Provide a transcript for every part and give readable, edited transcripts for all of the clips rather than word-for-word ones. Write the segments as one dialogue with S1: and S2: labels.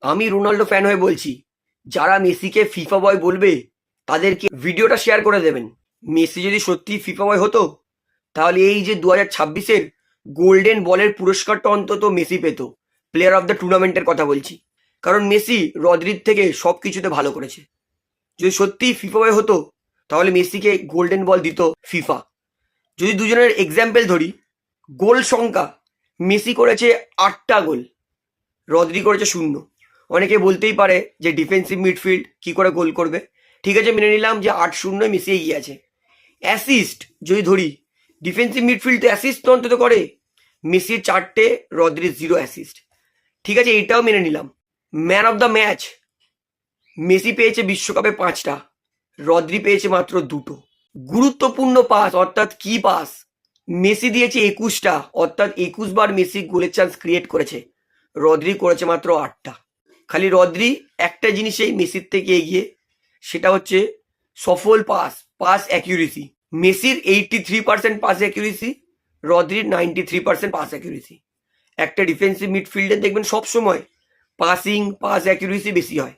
S1: আমি Ronaldo fan হয়ে বলছি, যারা মেসিকে ফিফা বয় বলবে তাদেরকে ভিডিওটা শেয়ার করে দেবেন। মেসি যদি সত্যি ফিফা বয় হতো তাহলে এই যে 2026-এর গোল্ডেন বলের পুরস্কারটা অন্তত মেসি পেত। প্লেয়ার অফ দ্য টুর্নামেন্টের কথা বলছি, কারণ মেসি রদ্রির থেকে সব কিছুতে ভালো করেছে। যদি সত্যি ফিফা বয় হতো তাহলে মেসিকে গোল্ডেন বল দিত ফিফা। যদি দুজনের এক্সাম্পল ধরি, গোল সংখ্যা মেসি করেছে 8টা গোল, রদ্রি করেছে 0। অনেকে বলতেই পারে যে ডিফেন্সিভ মিডফিল্ড কি করে গোল করবে। ঠিক আছে, মেনে নিলাম যে 8-0 মেসি এগিয়ে আছে। অ্যাসিস্ট যদি ধরি, ডিফেন্সিভ মিডফিল্ড তো অ্যাসিস্ট তো অন্তত করে, মেসির 4টে, রদ্রির 0 অ্যাসিস্ট। ঠিক আছে, এটাও মেনে নিলাম। Man of the match Messi পেয়েছে বিশ্বকাপে 5টা, রদ্রি পেয়েছে মাত্র 2টো। গুরুত্বপূর্ণ পাস অর্থাৎ কি পাস, মেসি দিয়েছে 21টা, অর্থাৎ 21 বার মেসি গোলের চান্স ক্রিয়েট করেছে, রদ্রি করেছে মাত্র 8টা। খালি রদ্রি একটা জিনিসেই মেসির থেকে এগিয়ে, সেটা হচ্ছে সফল পাস অ্যাকিউরেসি। মেসির 83% পাস অ্যাকিউরেসি, রদ্রির 93% পাস অ্যাকিউরেসি। একটা ডিফেন্সিভ মিডফিল্ডে দেখবেন সবসময় পাস অ্যাকিউরেসি বেশি হয়,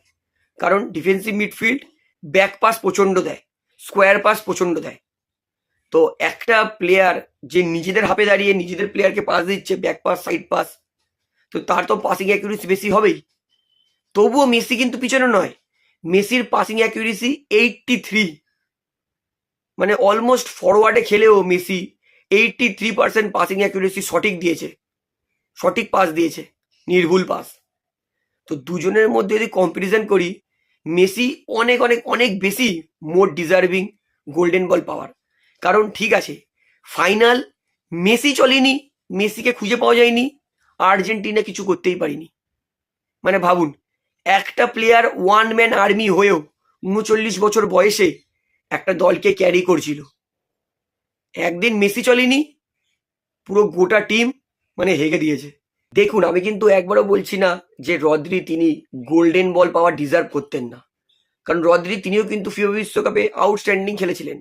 S1: কারণ ডিফেন্সিভ মিডফিল্ড ব্যাক পাস প্রচণ্ড দেয়, স্কোয়ার পাস প্রচণ্ড দেয়। তো একটা প্লেয়ার যে নিজেদের হাফে দাঁড়িয়ে নিজেদের প্লেয়ারকে পাস দিচ্ছে, ব্যাক পাস, সাইড পাস, তো তার তো পাসিং অ্যাকিউরেসি বেশি হবেই। তবুও মেসি কিন্তু পিছনে নয়, মেসির পাসিং অ্যাকিউরেসি 83, মানে অলমোস্ট ফরওয়ার্ডে খেলেও মেসি 83% পাসিং অ্যাকিউরেসি সঠিক দিয়েছে, সঠিক পাস দিয়েছে, নির্ভুল পাস। তো দুজনের মধ্যে যদি কম্পারিজন করি, মেসি অনেক অনেক অনেক বেশি মোর ডিজার্ভিং গোল্ডেন বল পাওয়ার। কারণ ঠিক আছে, ফাইনাল মেসি চলেনি, মেসিকে খুঁজে পাওয়া যায়নি, আর্জেন্টিনা কিছু করতেই পারিনি। মানে ভাবুন, একটা প্লেয়ার ওয়ান ম্যান আর্মি হয়েও 39 বছর বয়সে একটা দলকে ক্যারি করছিল। একদিন মেসি চলেনি, পুরো গোটা টিম মানে হেগে দিয়েছে। দেখুন, আমি কিন্তু একবারও বলছি না যে রদ্রি তিনি গোল্ডেন বল পাওয়া ডিজার্ভ করতেন না, কারণ রদ্রি তিনিও কিন্তু ফিফা বিশ্বকাপে আউটস্ট্যান্ডিং খেলেছিলেন।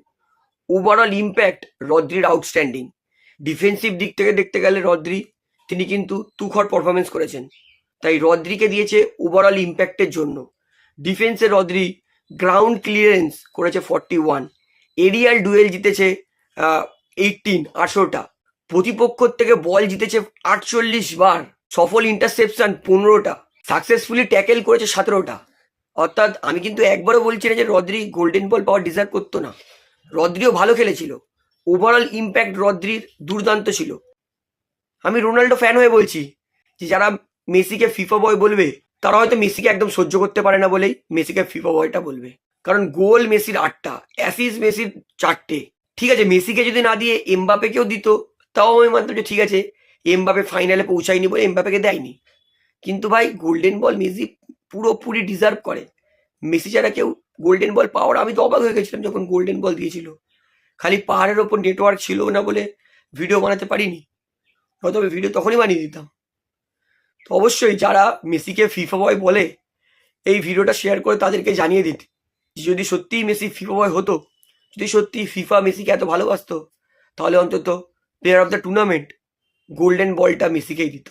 S1: ওভারঅল ইম্প্যাক্ট রদ্রির আউটস্ট্যান্ডিং। ডিফেন্সিভ দিক থেকে দেখতে গেলে রদ্রি তিনি কিন্তু তুখর পারফরমেন্স করেছেন, তাই রদ্রিকে দিয়েছে ওভারঅল ইম্প্যাক্টের জন্য। ডিফেন্সে রদ্রি গ্রাউন্ড ক্লিয়ারেন্স করেছে 41, এরিয়াল ডুয়েল জিতেছে 18টা, প্রতিপক্ষ থেকে বল জিতেছে 48 বার, সফল ইন্টারসেপশন 15টা, সাকসেসফুলি ট্যাকেল করেছে 17টা। অর্থাৎ আমি কিন্তু একবারও বলছি না যে রদ্রি গোল্ডেন বল পাওয়ার ডিজার্ভ করতো না, রদ্রিও ভালো খেলেছিল। ওভারঅল ইম্প্যাক্ট রদ্রির দুর্দান্ত ছিল। আমি রোনাল্ডো ফ্যান হয়ে বলছি যে যারা মেসিকে ফিফা বয় বলবে তারা হয়তো মেসিকে একদম সহ্য করতে পারে না বলেই মেসিকে ফিফা বয়টা বলবে। কারণ গোল মেসির 8টা, অ্যাসিস্ট মেসির 4টে। ঠিক আছে, মেসিকে যদি না দিয়ে এমবাপেকেও দিত তাও আমি মানতাম যে ঠিক আছে, এমবাপে ফাইনালে পৌঁছায়নি বলে এমবাপেকে দেয়নি। কিন্তু ভাই, গোল্ডেন বল মেসি পুরোপুরি ডিজার্ভ করে। মেসি ছাড়া কেউ গোল্ডেন বল পাওয়ার, আমি তো অবাক হয়ে গেছিলাম যখন গোল্ডেন বল দিয়েছিল। খালি পাহাড়ের ওপর নেটওয়ার্ক ছিল না বলে ভিডিও বানাতে পারিনি, হয়তো ভিডিও তখনই বানিয়ে দিতাম। তো অবশ্যই যারা মেসিকে ফিফা বয় বলে এই ভিডিওটা শেয়ার করে তাদেরকে জানিয়ে দিন, যদি সত্যিই মেসি ফিফা বয় হতো, যদি সত্যি ফিফা মেসিকে এত ভালোবাসতো, তাহলে অন্তত player of the tournament golden বলটা মেসিকেই দিত।